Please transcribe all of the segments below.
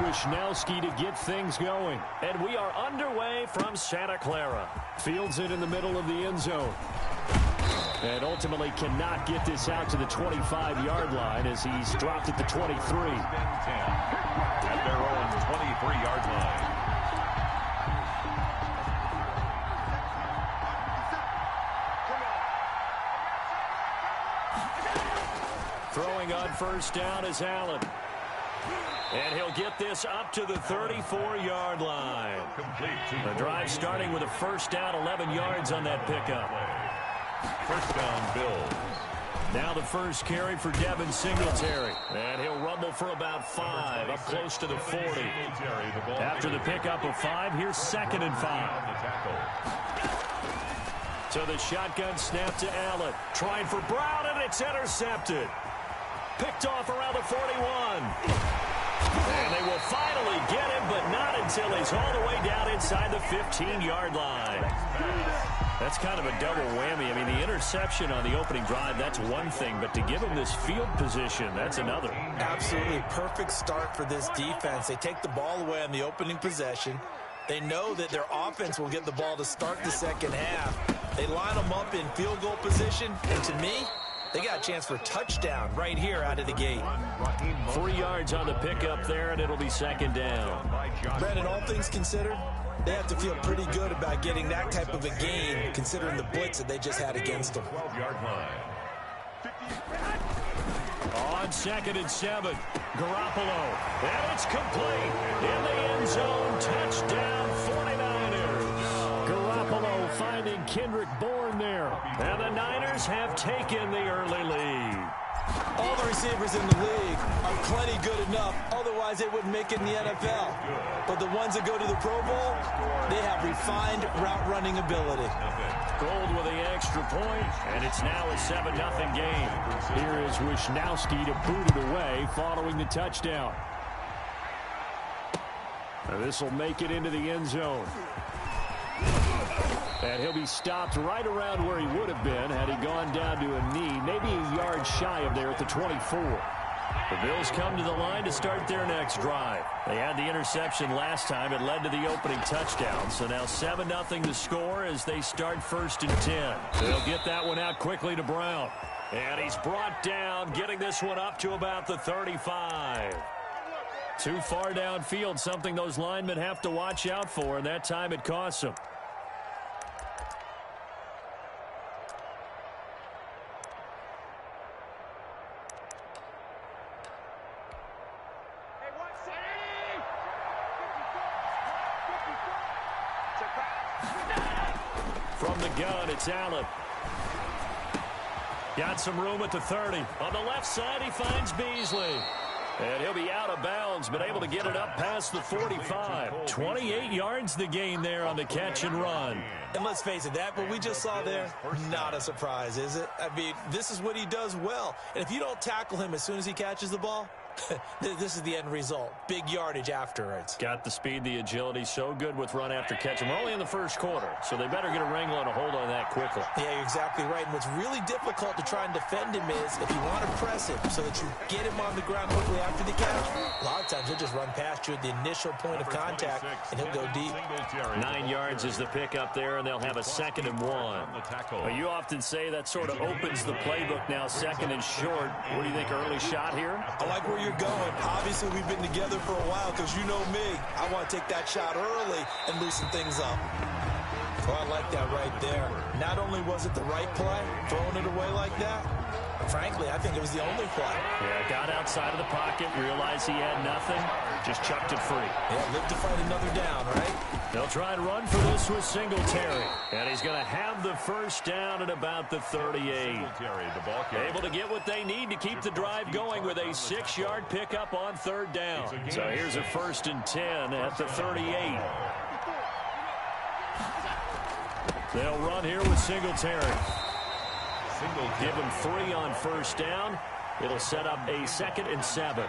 Wishnowski to get things going. And we are underway from Santa Clara. Fields it in the middle of the end zone. And ultimately cannot get this out to the 25-yard line as he's dropped at the 23. At their own 23-yard line. Throwing on first down is Allen. And he'll get this up to the 34-yard line. The drive starting with a first down, 11 yards on that pickup. First down, Bills. Now the first carry for Devin Singletary. And he'll rumble for about 5, up close to the 40. After the pickup of 5, here's 2nd and 5. So the shotgun snap to Allen. Trying for Brown, and it's intercepted. Picked off around the 41. And they will finally get him, but not until he's all the way down inside the 15-yard line. That's kind of a double whammy. I mean, the interception on the opening drive, that's one thing, but to give him this field position, that's another. Absolutely perfect start for this defense. They take the ball away on the opening possession. They know that their offense will get the ball to start the second half. They line them up in field goal position, and to me, they got a chance for a touchdown right here out of the gate. 3 yards on the pickup there, and it'll be 2nd down. Brandon, all things considered, they have to feel pretty good about getting that type of a gain, considering the blitz that they just had against them. 12-yard line. On 2nd and 7, Garoppolo. And it's complete in the end zone. Touchdown, 49ers. Garoppolo finding Kendrick Bourne there. And the Niners have taken the early lead. All the receivers in the league are plenty good enough. Otherwise, they wouldn't make it in the NFL. But the ones that go to the Pro Bowl, they have refined route running ability. Gold with the extra point, and it's now a 7-0 game. Here is Wishnowski to boot it away following the touchdown. This will make it into the end zone. And he'll be stopped right around where he would have been had he gone down to a knee, maybe a yard shy of there at the 24. The Bills come to the line to start their next drive. They had the interception last time. It led to the opening touchdown. So now 7-0 to score as they start 1st and 10. They'll get that one out quickly to Brown. And he's brought down, getting this one up to about the 35. Too far downfield, something those linemen have to watch out for, and that time it costs them. From the gun, it's Allen. Got some room at the 30. On the left side, he finds Beasley. And he'll be out of bounds, but able to get it up past the 45. 28 yards the gain there on the catch and run. And let's face it, that what we just saw there, not a surprise, is it? I mean, this is what he does well. And if you don't tackle him as soon as he catches the ball, this is the end result. Big yardage afterwards. Got the speed, the agility, so good with run after catch. And we're only in the first quarter, so they better get a wrangle and a hold on that quickly. Yeah, you're exactly right. And what's really difficult to try and defend him is if you want to press him so that you get him on the ground quickly after the catch, a lot of times he'll just run past you at the initial point of contact, and he'll go deep. 9 yards is the pickup there, and they'll have a 2nd and 1. Well, you often say that sort of opens the playbook now, 2nd and short. What do you think, early shot here? I like where you're going. Obviously, we've been together for a while because you know me. I want to take that shot early and loosen things up. Well, I like that right there. Not only was it the right play, throwing it away like that, frankly, I think it was the only play. Yeah, got outside of the pocket, realized he had nothing, just chucked it free. Yeah, live to fight another down, right? They'll try and run for this with Singletary. And he's going to have the first down at about the 38. Able to get what they need to keep the drive going with a 6-yard pickup on 3rd down. So here's a 1st and 10 at the 38. They'll run here with Singletary. Give him 3 on 1st down. It'll set up a 2nd and 7.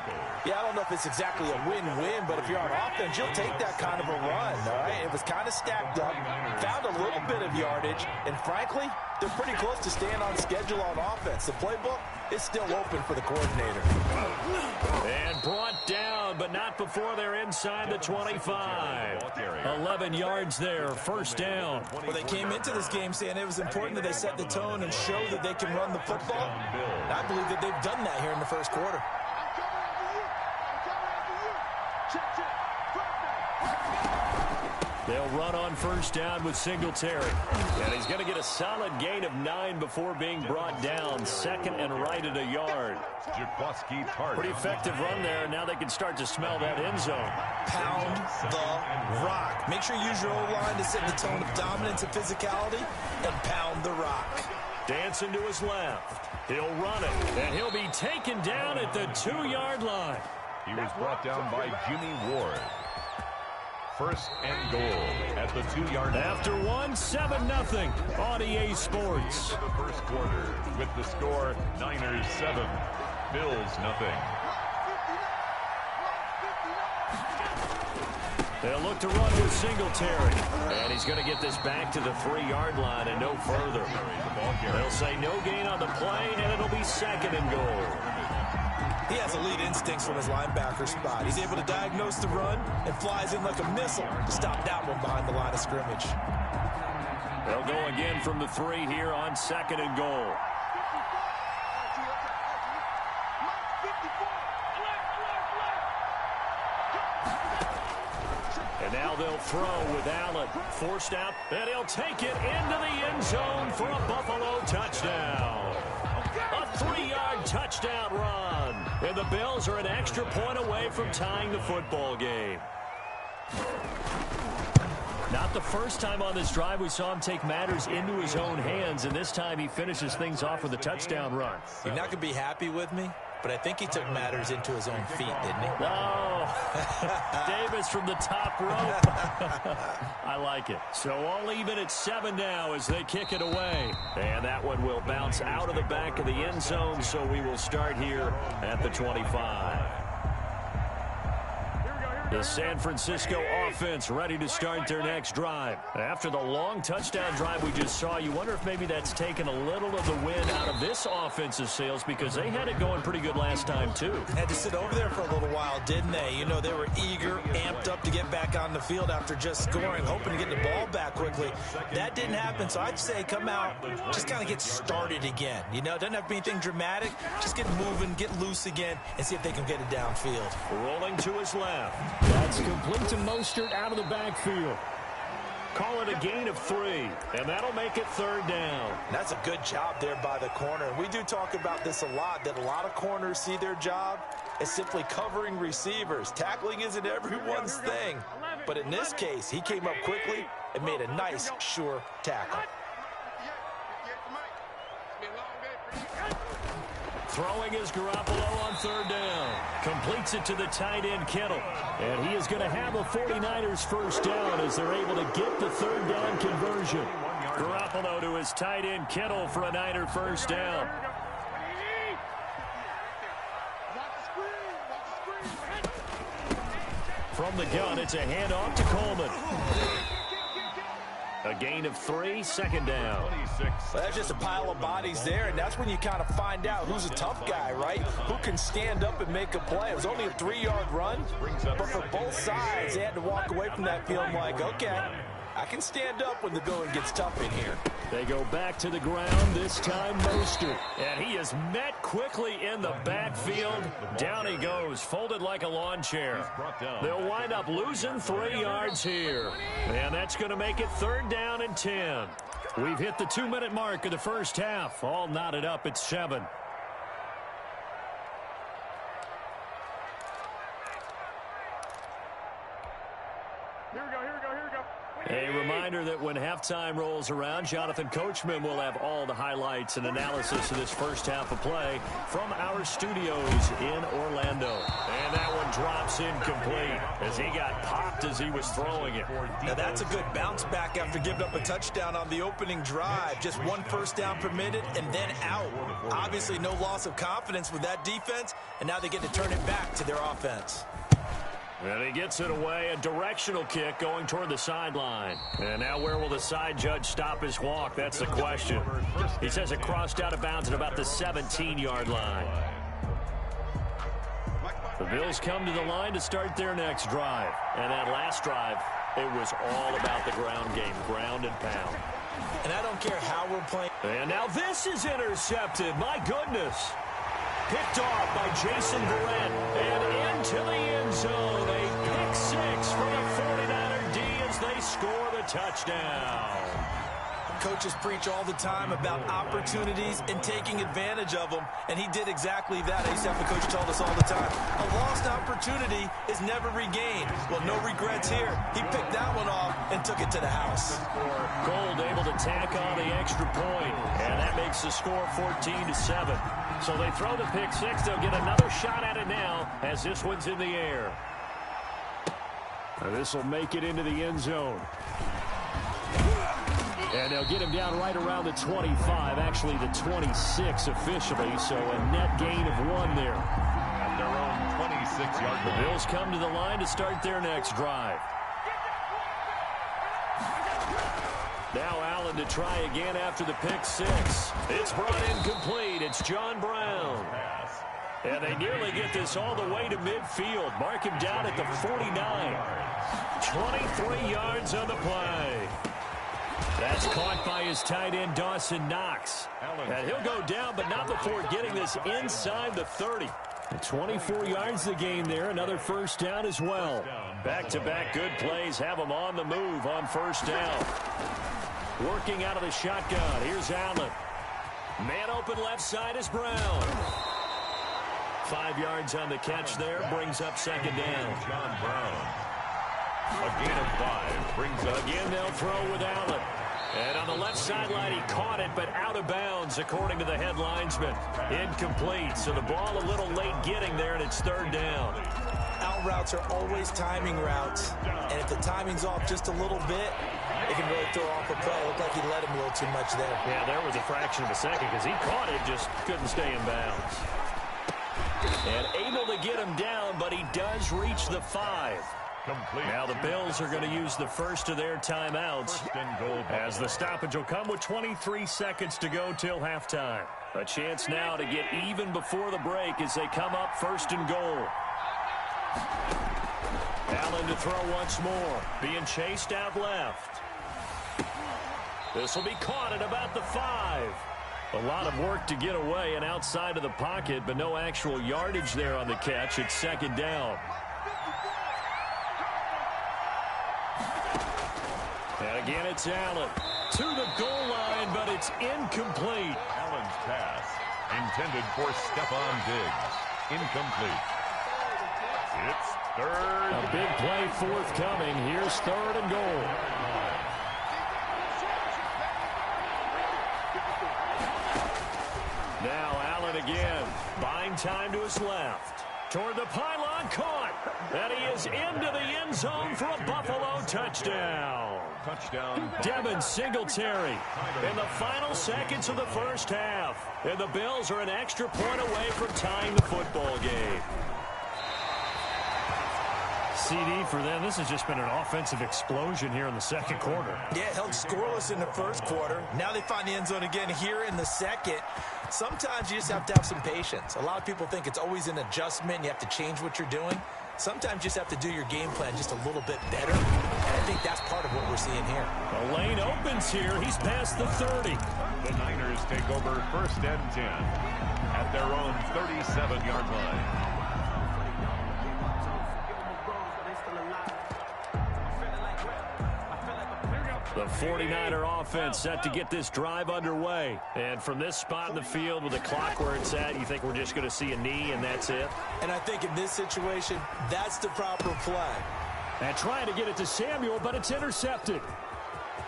Yeah, I don't know if it's exactly a win-win, but if you're on offense, you'll take that kind of a run, all right? It was kind of stacked up, found a little bit of yardage, and frankly, they're pretty close to staying on schedule on offense. The playbook is still open for the coordinator. And brought down down, but not before they're inside the 25. 11 yards there, first down. Well, they came into this game saying it was important that they set the tone and show that they can run the football. And I believe that they've done that here in the first quarter. They'll run on first down with Singletary. And he's going to get a solid gain of 9 before being brought down. Second and right at a yard. Pretty effective run there. Now they can start to smell that end zone. Pound the rock. Make sure you use your O-line to set the tone of dominance and physicality, and pound the rock. Dancing to his left. He'll run it, and he'll be taken down at the 2-yard line. He was brought down by Jimmy Ward. First and goal at the 2-yard line. After 7-0 on EA Sports. The first quarter with the score Niners 7, Bills 0. They'll look to run with Singletary. And he's going to get this back to the 3-yard line and no further. They'll say no gain on the play, and it'll be second and goal. He has elite instincts from his linebacker spot. He's able to diagnose the run and flies in like a missile to stop that one behind the line of scrimmage. They'll go again from the 3 here on second and goal. And now they'll throw with Allen. Forced out, and he'll take it into the end zone for a Buffalo touchdown. A 3-yard touchdown run. And the Bills are an extra point away from tying the football game. Not the first time on this drive we saw him take matters into his own hands, and this time he finishes things off with a touchdown run. You're not going to be happy with me, but I think he took matters into his own feet, didn't he? Oh, Davis from the top rope. I like it. So all even at 7 now as they kick it away. And that one will bounce out of the back of the end zone, so we will start here at the 25. The San Francisco offense ready to start their next drive. After the long touchdown drive we just saw, you wonder if maybe that's taken a little of the wind out of this offensive sails, because they had it going pretty good last time too. Had to sit over there for a little while, didn't they? You know, they were eager, amped up to get back on the field after just scoring, hoping to get the ball back quickly. That didn't happen, so I'd say come out, just kind of get started again. You know, it doesn't have to be anything dramatic. Just get moving, get loose again, and see if they can get it downfield. Rolling to his left. That's complete to Mostert out of the backfield. Call it a gain of 3, and that'll make it third down. That's a good job there by the corner. And we do talk about this a lot, that a lot of corners see their job as simply covering receivers. Tackling isn't everyone's thing. But in this case, he came up quickly and made a nice, sure tackle. Throwing is Garoppolo on third down. Completes it to the tight end, Kittle. And he is going to have a 49ers first down as they're able to get the third down conversion. Garoppolo to his tight end, Kittle, for a Niner first down. From the gun, it's a handoff to Coleman. A gain of 3, second down. Well, that's just a pile of bodies there, and that's when you kind of find out who's a tough guy, right? Who can stand up and make a play. It was only a 3-yard run, but for both sides, they had to walk away from that feeling like, okay, I can stand up when the going gets tough in here. They go back to the ground, this time Mostert. And he is met quickly in the backfield. Down he goes, folded like a lawn chair. They'll wind up losing 3 yards here. And that's going to make it third down and 10. We've hit the 2-minute mark of the first half. All knotted up at 7. A reminder that when halftime rolls around, Jonathan Coachman will have all the highlights and analysis of this first half of play from our studios in Orlando. And that one drops incomplete as he got popped as he was throwing it. Now that's a good bounce back after giving up a touchdown on the opening drive. Just 1 first down permitted and then out. Obviously no loss of confidence with that defense, and now they get to turn it back to their offense. And he gets it away, a directional kick going toward the sideline. And now where will the side judge stop his walk? That's the question. He says it crossed out of bounds at about the 17-yard line. Bills come to the line to start their next drive. And that last drive, it was all about the ground game, ground and pound. And I don't care how we're playing. And now this is intercepted. My goodness. Picked off by Jason Verrett. And into the end zone. A pick six for the 49er D as they score the touchdown. Coaches preach all the time about opportunities and taking advantage of them, and he did exactly that. I used to have a coach told us all the time, a lost opportunity is never regained. Well, no regrets here. He picked that one off and took it to the house. Gold able to tack on the extra point, and that makes the score 14-7. So they throw the pick six. They'll get another shot at it now as this one's in the air. This will make it into the end zone. And they'll get him down right around the 25, actually the 26 officially, so a net gain of 1 there. At their own 26-yard line. The Bills come to the line to start their next drive. Now Allen to try again after the pick six. It's brought in complete. It's John Brown. And they nearly get this all the way to midfield. Mark him down at the 49. 23 yards on the play. That's caught by his tight end, Dawson Knox. And he'll go down, but not before getting this inside the 30. 24 yards the game there. Another first down as well. Back-to-back good plays have them on the move on first down. Working out of the shotgun. Here's Allen. Man open left side is Brown. 5 yards on the catch there. Brings up second down. John Brown. A gain of 5 brings up. Again, they'll throw with Allen. And on the left sideline, he caught it, but out of bounds, according to the head linesman. Incomplete, so the ball a little late getting there, and it's third down. Out routes are always timing routes, and if the timing's off just a little bit, it can really throw off a play. It looked like he let him a little too much there. Yeah, there was a fraction of a second because he caught it, just couldn't stay in bounds. And able to get him down, but he does reach the 5. Complete. Now the Bills are going to use the first of their timeouts as the stoppage will come with 23 seconds to go till halftime. A chance now to get even before the break as they come up first and goal. Allen to throw once more, being chased out left. This will be caught at about the 5. A lot of work to get away and outside of the pocket, but no actual yardage there on the catch. It's second down. And again, it's Allen to the goal line, but it's incomplete. Allen's pass intended for Stephon Diggs. Incomplete. It's third. A big play forthcoming. Here's third and goal. Now Allen again. Buying time to his left. Toward the pylon, caught. And he is into the end zone for a Buffalo touchdown. Touchdown. Devin Singletary in the final seconds of the first half. And the Bills are an extra point away from tying the football game. CD for them. This has just been an offensive explosion here in the second quarter. Yeah, held scoreless in the first quarter. Now they find the end zone again here in the second. Sometimes you just have to have some patience. A lot of people think it's always an adjustment. You have to change what you're doing. Sometimes you just have to do your game plan just a little bit better. And I think that's part of what we're seeing here. The lane opens here. He's past the 30. The Niners take over first and 10 at their own 37-yard line. The 49er offense set to get this drive underway. And from this spot in the field with the clock where it's at, you think we're just going to see a knee and that's it? And I think in this situation, that's the proper play. And trying to get it to Samuel, but it's intercepted.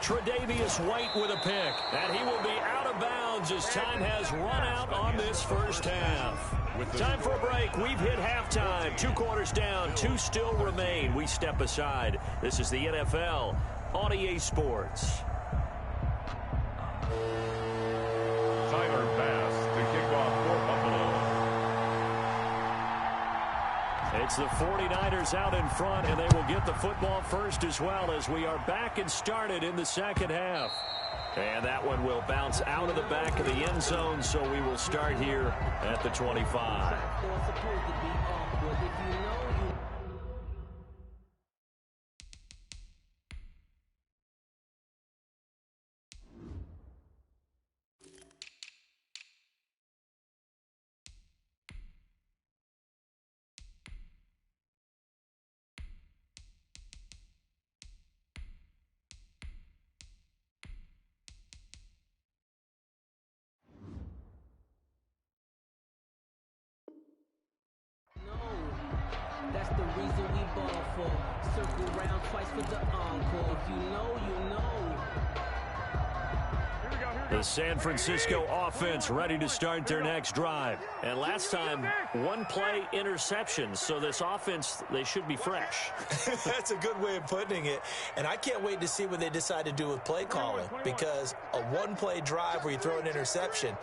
Tre'Davious White with a pick. And he will be out of bounds as time has run out on this first half. Time for a break. We've hit halftime. 2 quarters down. 2 still remain. We step aside. This is the NFL on EA Sports. Tyler Bass to kick off for Buffalo. It's the 49ers out in front, and they will get the football first as well as we are back and started in the second half. And that one will bounce out of the back of the end zone, so we will start here at the 25. Well, if you know you... That's the reason we ball for. Circle round twice for the encore. If you know, you know. The San Francisco offense ready to start their next drive. And last time, one play interception. So this offense, they should be fresh. That's a good way of putting it. And I can't wait to see what they decide to do with play calling. Because a one-play drive where you throw an interception,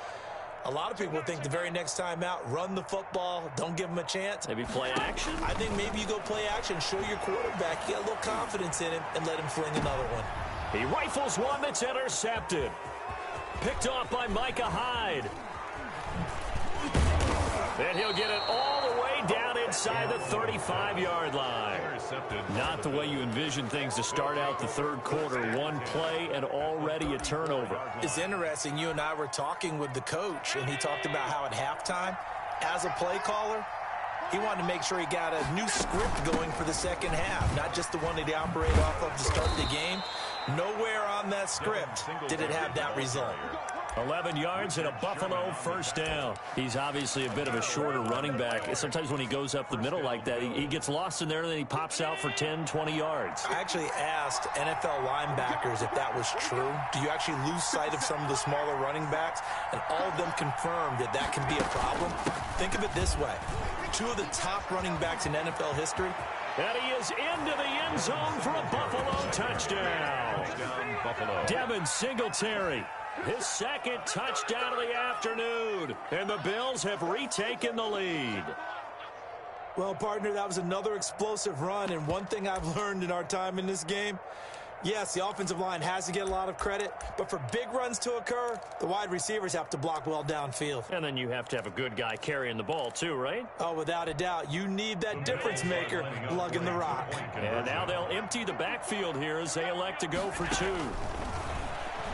a lot of people think the very next time out, run the football, don't give them a chance. Maybe play action? I think maybe you go play action, show your quarterback, get a little confidence in him, and let him fling another one. He rifles one that's intercepted. Picked off by Micah Hyde. And he'll get it all the way down inside the 35-yard line. Not the way you envision things to start out the third quarter. One play and already a turnover. It's interesting. You and I were talking with the coach, and he talked about how at halftime, as a play caller, he wanted to make sure he got a new script going for the second half, not just the one that he operated off of to start the game. Nowhere on that script did it have that result. 11 yards and a Buffalo first down. He's obviously a bit of a shorter running back. Sometimes when he goes up the middle like that, he gets lost in there and then he pops out for 10, 20 yards. I actually asked NFL linebackers if that was true. Do you actually lose sight of some of the smaller running backs? And all of them confirmed that that can be a problem. Think of it this way. Two of the top running backs in NFL history. And he is into the end zone for a Buffalo touchdown. Buffalo. Devin Singletary. His second touchdown of the afternoon. And the Bills have retaken the lead. Well, partner, that was another explosive run. And one thing I've learned in our time in this game, yes, the offensive line has to get a lot of credit. But for big runs to occur, the wide receivers have to block well downfield. And then you have to have a good guy carrying the ball too, right? Oh, without a doubt. You need that difference maker lugging the rock. And now they'll empty the backfield here as they elect to go for two.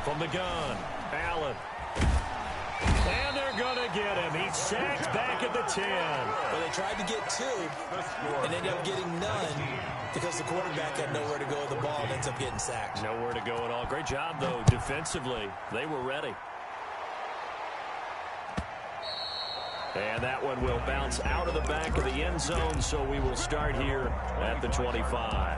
From the gun, Allen. And they're going to get him. He's sacked back at the 10. Well, they tried to get two and ended up getting none because the quarterback had nowhere to go with the ball and ends up getting sacked. Nowhere to go at all. Great job, though, defensively. They were ready. And that one will bounce out of the back of the end zone, so we will start here at the 25.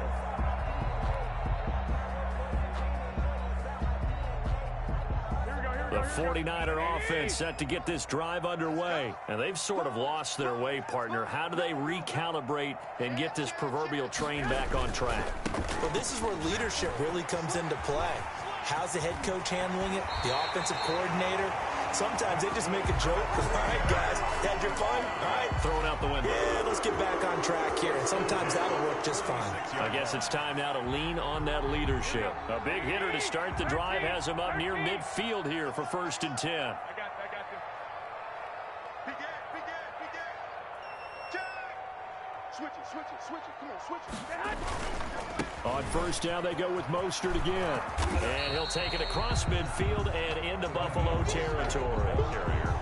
The 49er offense set to get this drive underway. And they've sort of lost their way, partner. How do they recalibrate and get this proverbial train back on track? Well, this is where leadership really comes into play. How's the head coach handling it? The offensive coordinator? Sometimes they just make a joke. All right, guys, had your fun? All right. Throw it out the window. Yeah, let's get back on track here. And sometimes that'll work just fine. I guess it's time now to lean on that leadership. A big hitter to start the drive has him up near midfield here for 1st and 10. I got you. Switch it. Come on, switch it. On 1st down, they go with Mostert again. And he'll take it across midfield and into Buffalo territory.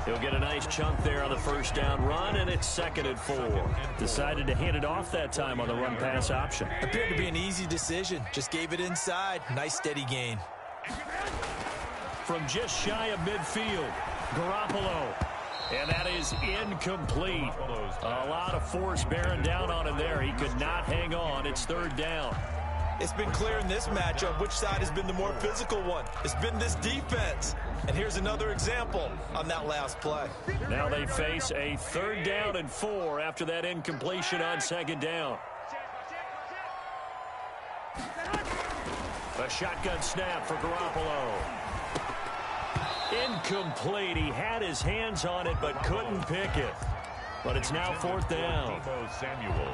He'll get a nice chunk there on the 1st down run, and it's 2nd and 4. Decided to hand it off that time on the run-pass option. Appeared to be an easy decision. Just gave it inside. Nice, steady gain. From just shy of midfield, Garoppolo. And that is incomplete. A lot of force bearing down on him there. He could not hang on. It's 3rd down. It's been clear in this matchup which side has been the more physical one. It's been this defense. And here's another example on that last play. Now they face a 3rd down and 4 after that incompletion on 2nd down. A shotgun snap for Garoppolo. Incomplete. He had his hands on it but couldn't pick it. But it's now 4th down.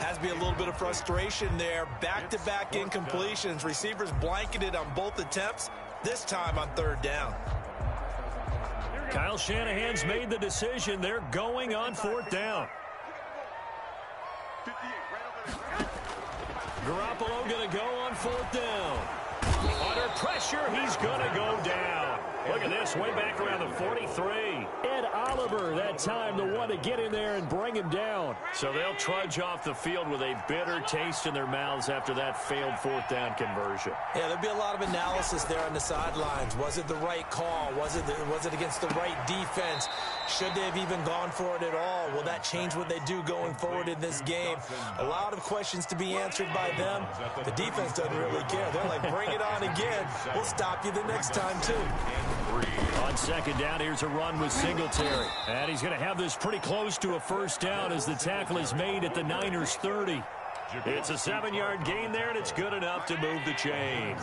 Has to be a little bit of frustration there. Back-to-back incompletions. Receivers blanketed on both attempts, this time on 3rd down. Kyle Shanahan's made the decision. They're going on 4th down. Garoppolo going to go on 4th down. Under pressure, he's going to go down. Look at this, way back around the 43. Ed Oliver, that time, the one to get in there and bring him down. So they'll trudge off the field with a bitter taste in their mouths after that failed 4th down conversion. Yeah, there'll be a lot of analysis there on the sidelines. Was it the right call? Was it against the right defense? Should they have even gone for it at all? Will that change what they do going forward in this game? A lot of questions to be answered by them. The defense doesn't really care. They're like, bring it on again. We'll stop you the next time, too. On 2nd down, here's a run with Singletary. And he's going to have this pretty close to a 1st down as the tackle is made at the Niners' 30. It's a 7-yard gain there, and it's good enough to move the chains.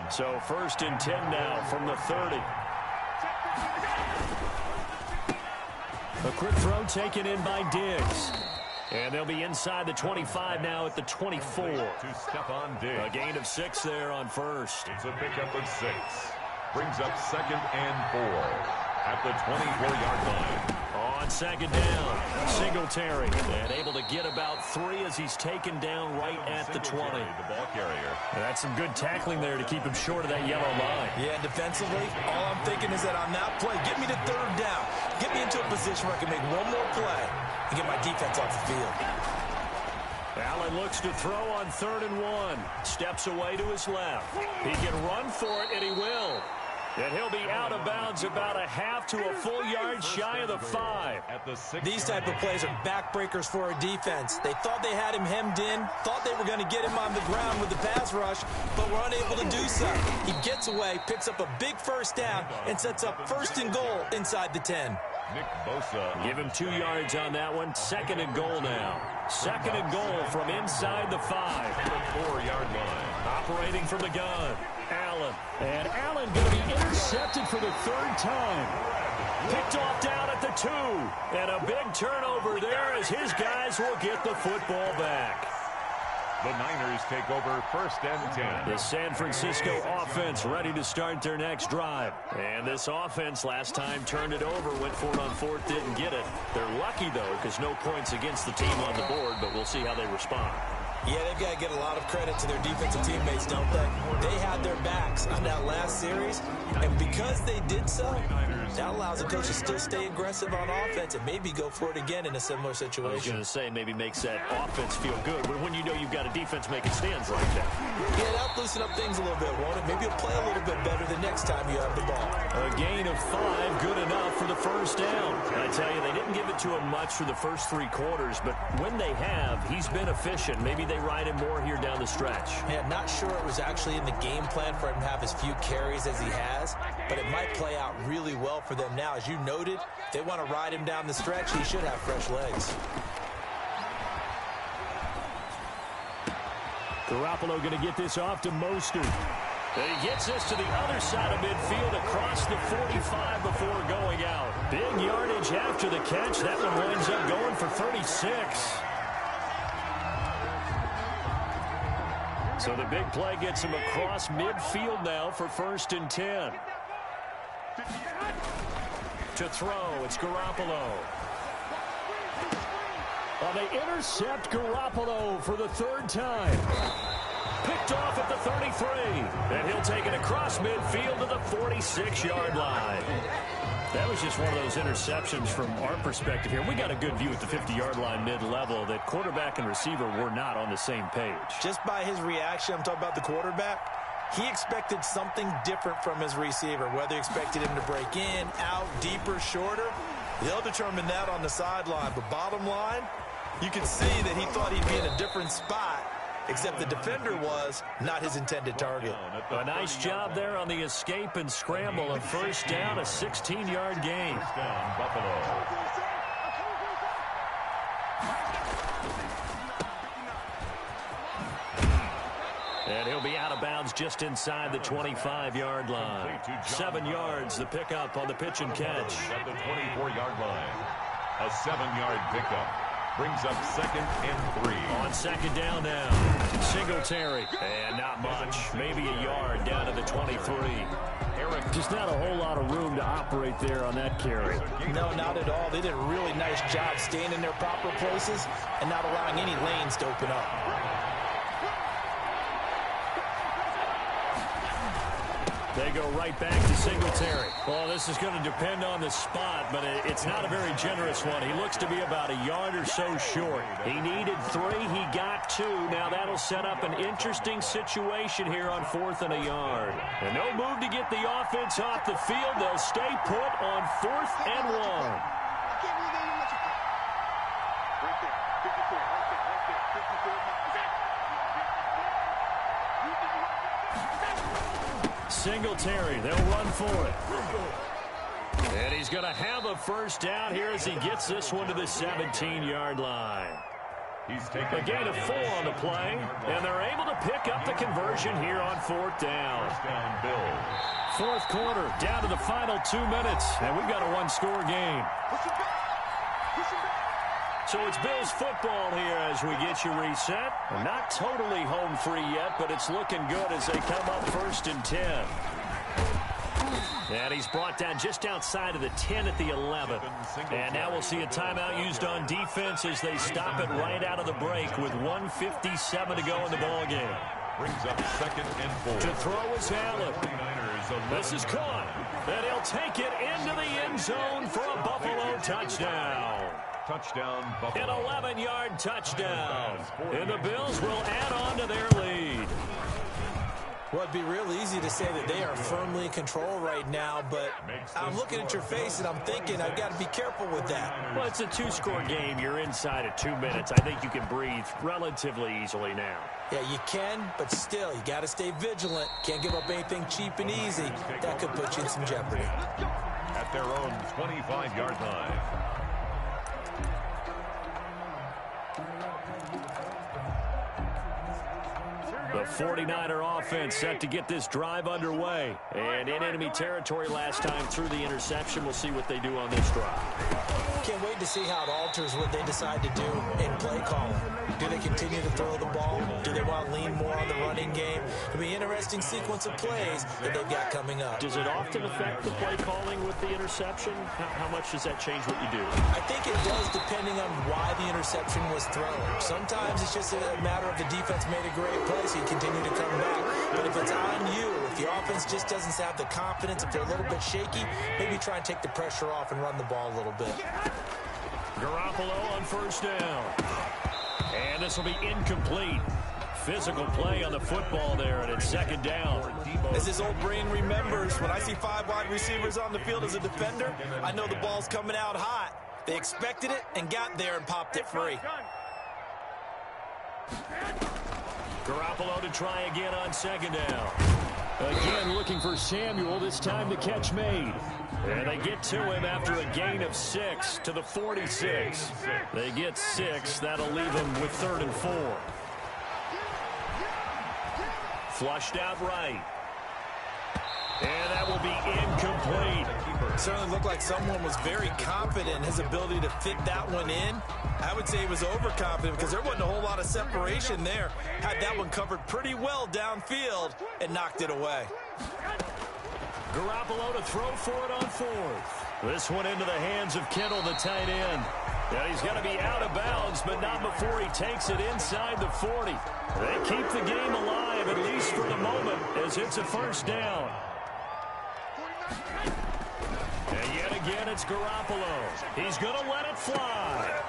So 1st and 10 now from the 30. A quick throw taken in by Diggs. And they'll be inside the 25 now at the 24. To Stephon Diggs. A gain of 6 there on 1st. It's a pickup of 6. Brings up 2nd and 4 at the 24-yard line. On 2nd down, Singletary. And able to get about 3 as he's taken down right at the 20. The ball carrier. That's some good tackling there to keep him short of that yellow line. Yeah, defensively, all I'm thinking is that on that play, get me to 3rd down. Get me into a position where I can make one more play and get my defense off the field. Allen looks to throw on 3rd and 1. Steps away to his left. He can run for it, and he will. And he'll be out of bounds about a half to a full yard shy of the 5. These type of plays are backbreakers for a defense. They thought they had him hemmed in, thought they were going to get him on the ground with the pass rush, but were unable to do so. He gets away, picks up a big 1st down, and sets up 1st and goal inside the 10. Nick Bosa. Give him 2 yards on that one. 2nd and goal now. 2nd and goal from inside the 5. The 4-yard line. Operating from the gun. Allen. And Allen going to be intercepted for the 3rd time. Picked off down at the 2. And a big turnover there as his guys will get the football back. The Niners take over 1st and 10. The San Francisco offense ready to start their next drive. And this offense last time turned it over, went for it on 4th, didn't get it. They're lucky, though, because no points against the team on the board, but we'll see how they respond. Yeah, they've got to get a lot of credit to their defensive teammates, don't they? They had their backs on that last series, and because they did so, that allows the coach to still stay aggressive on offense and maybe go for it again in a similar situation. I was going to say maybe makes that offense feel good, but when you know you've got a defense making stands like that. Yeah, that'll loosen up things a little bit, won't it? Maybe you'll play a little bit better the next time you have the ball. A gain of 5, good enough for the 1st down. I tell you, they didn't give it to him much for the first 3 quarters, but when they have, he's been efficient. Maybe they ride him more here down the stretch. Yeah, not sure it was actually in the game plan for him to have as few carries as he has, but it might play out really well for them now. As you noted, if they want to ride him down the stretch, he should have fresh legs. Garoppolo going to get this off to Mostert. He gets this to the other side of midfield across the 45 before going out. Big yardage after the catch. That one winds up going for 36. So the big play gets him across midfield now for 1st and 10. To throw, it's Garoppolo. Well, they intercept Garoppolo for the 3rd time. Picked off at the 33. And he'll take it across midfield to the 46-yard line. That was just one of those interceptions from our perspective here. We got a good view at the 50-yard line mid-level that quarterback and receiver were not on the same page. Just by his reaction, I'm talking about the quarterback, he expected something different from his receiver, whether he expected him to break in, out, deeper, shorter. They'll determine that on the sideline. But bottom line, you can see that he thought he'd be in a different spot, except the defender was not his intended target. A nice job there on the escape and scramble. A 1st down, a 16-yard gain. Down, Buffalo. And he'll be out of bounds just inside the 25-yard line. 7 yards, the pickup on the pitch and catch. At the 24-yard line. A 7-yard pickup. Brings up 2nd and 3. On 2nd down now. Singletary. And not much. Maybe a yard down to the 23. Just not a whole lot of room to operate there on that carry. No, not at all. They did a really nice job staying in their proper places and not allowing any lanes to open up. They go right back to Singletary. Well, this is going to depend on the spot, but it's not a very generous one. He looks to be about a yard or so short. He needed 3. He got 2. Now that'll set up an interesting situation here on 4th and a yard. And no move to get the offense off the field. They'll stay put on 4th and 1. Right there. 54. Right there. 54. Singletary, they'll run for it. And he's going to have a first down here as he gets this one to the 17-yard line. A gain of 4 on the play, and they're able to pick up the conversion here on 4th down. First down, Bills. 4th quarter, down to the final 2 minutes, and we've got a 1-score game. So it's Bills football here as we get you reset. Not totally home free yet, but it's looking good as they come up 1st and 10. And he's brought down just outside of the 10 at the 11. And now we'll see a timeout used on defense as they stop it right out of the break with 1:57 to go in the ballgame. Brings up 2nd and 4. To throw is Allen. This is caught. And he'll take it into the end zone for a Buffalo touchdown. Touchdown, Buffalo. An 11-yard touchdown. And the Bills will add on to their lead. Well, it'd be real easy to say that they are firmly in control right now, but I'm looking at your face and I'm thinking I've got to be careful with that. Well, it's a 2-score game. You're inside of 2 minutes. I think you can breathe relatively easily now. Yeah, you can, but still, you got to stay vigilant. Can't give up anything cheap and easy. That could put you in some jeopardy. At their own 25-yard line. The 49er offense set to get this drive underway. And in enemy territory last time through the interception. We'll see what they do on this drive. Can't wait to see how it alters what they decide to do in play calling. Do they continue to throw the ball? Do they want to lean more on the running game? It'll be an interesting sequence of plays that they've got coming up. Does it often affect the play calling with the interception? How much does that change what you do? I think it does depending on why the interception was thrown. Sometimes it's just a matter of the defense made a great play, so you continue to come back. But if it's on you, if the offense just doesn't have the confidence, if they're a little bit shaky, maybe try and take the pressure off and run the ball a little bit. Garoppolo on 1st down. And this will be incomplete. Physical play on the football there, and it's 2nd down. As his old brain remembers, when I see 5 wide receivers on the field as a defender, I know the ball's coming out hot. They expected it and got there and popped it free. Garoppolo to try again on 2nd down. Again looking for Samuel, this time the catch made. And they get to him after a gain of 6 to the 46. They get 6. That'll leave them with 3rd and 4. Flushed out right. And that will be incomplete. It certainly looked like someone was very confident in his ability to fit that one in. I would say he was overconfident because there wasn't a whole lot of separation there. Had that one covered pretty well downfield and knocked it away. Garoppolo to throw for it on 4th. This one into the hands of Kittle, the tight end. And he's going to be out of bounds, but not before he takes it inside the 40. They keep the game alive, at least for the moment, as it's a 1st down. And yet again, it's Garoppolo. He's going to let it fly.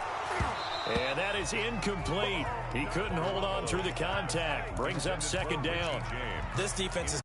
And that is incomplete. He couldn't hold on through the contact. Brings up 2nd down. This defense is